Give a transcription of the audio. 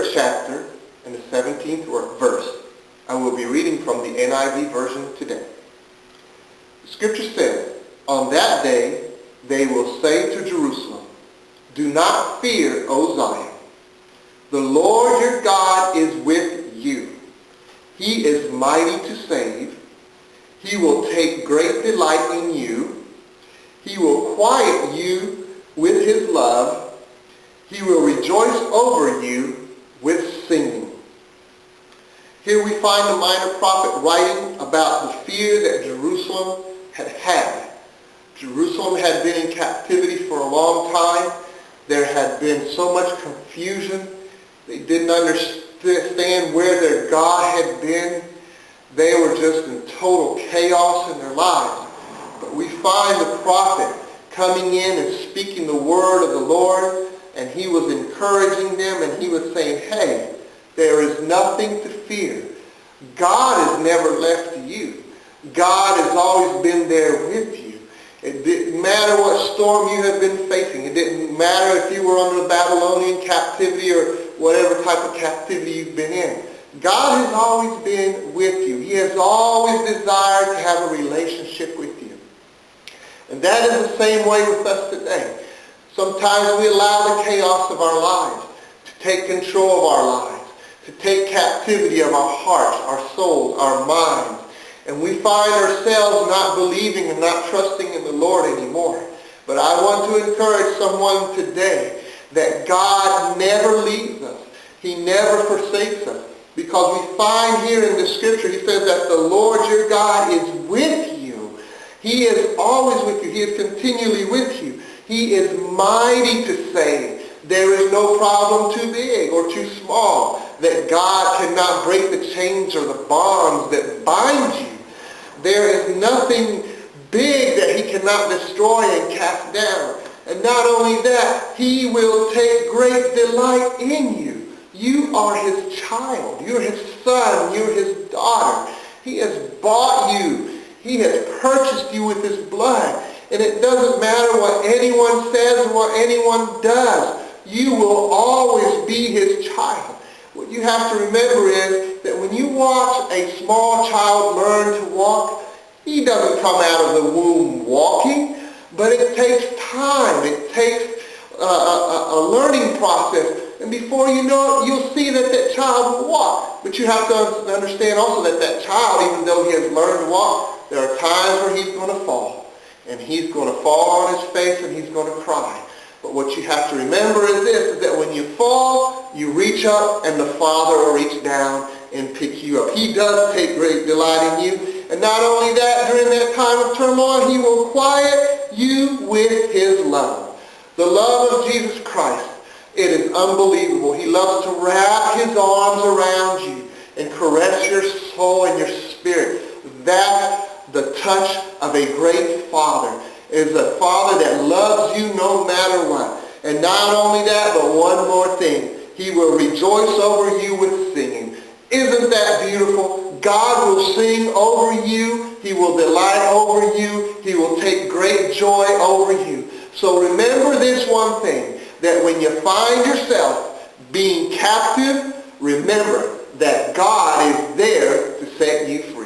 3rd chapter and the 17th verse. I will be reading from the NIV version today. The scripture says, "On that day they will say to Jerusalem, 'Do not fear, O Zion. The Lord your God is with you. He is mighty to save. He will take great delight in you. He will quiet you with his love. He will rejoice over you with singing.'" Here we find the minor prophet writing about the fear that Jerusalem had had. Jerusalem had been in captivity for a long time. There had been so much confusion. They didn't understand where their God had been. They were just in total chaos in their lives. But we find the prophet coming in and speaking the word of the Lord, and he was encouraging them, and he was saying, hey, there is nothing to fear. God has never left you. God has always been there with you. It didn't matter what storm you have been facing. It didn't matter if you were under the Babylonian captivity or whatever type of captivity you've been in. God has always been with you. He has always desired to have a relationship with you. And that is the same way with us today. Sometimes we allow the chaos of our lives to take control of our lives, to take captivity of our hearts, our souls, our minds. And we find ourselves not believing and not trusting in the Lord anymore. But I want to encourage someone today that God never leaves us. He never forsakes us. Because we find here in the scripture, he says that the Lord your God is with you. He is always with you. He is continually with you. He is mighty to save. There is no problem too big or too small that God cannot break the chains or the bonds that bind you. There is nothing big that he cannot destroy and cast down. And not only that, he will take great delight in you. You are his child. You're his son. You're his daughter. He has bought you. He has purchased you with his blood. And it doesn't matter what anyone says or what anyone does. You will always be his child. What you have to remember is that when you watch a small child learn to walk, he doesn't come out of the womb walking, but it takes time. It takes a learning process. And before you know it, you'll see that that child will walk. But you have to understand also that that child, even though he has learned to walk, there are times where he's going to fall. And he's going to fall on his face and he's going to cry. But what you have to remember is this, is that when you fall, you reach up and the Father will reach down and pick you up. He does take great delight in you. And not only that, during that time of turmoil, he will quiet you with his love. The love of Jesus Christ, it is unbelievable. He loves to wrap his arms around you and caress your soul and your spirit. That's the touch of a great Father. Is a Father that loves you no matter what. And not only that, but one more thing. He will rejoice over you with singing. Isn't that beautiful? God will sing over you. He will delight over you. He will take great joy over you. So remember this one thing, that when you find yourself being captive, remember that God is there to set you free.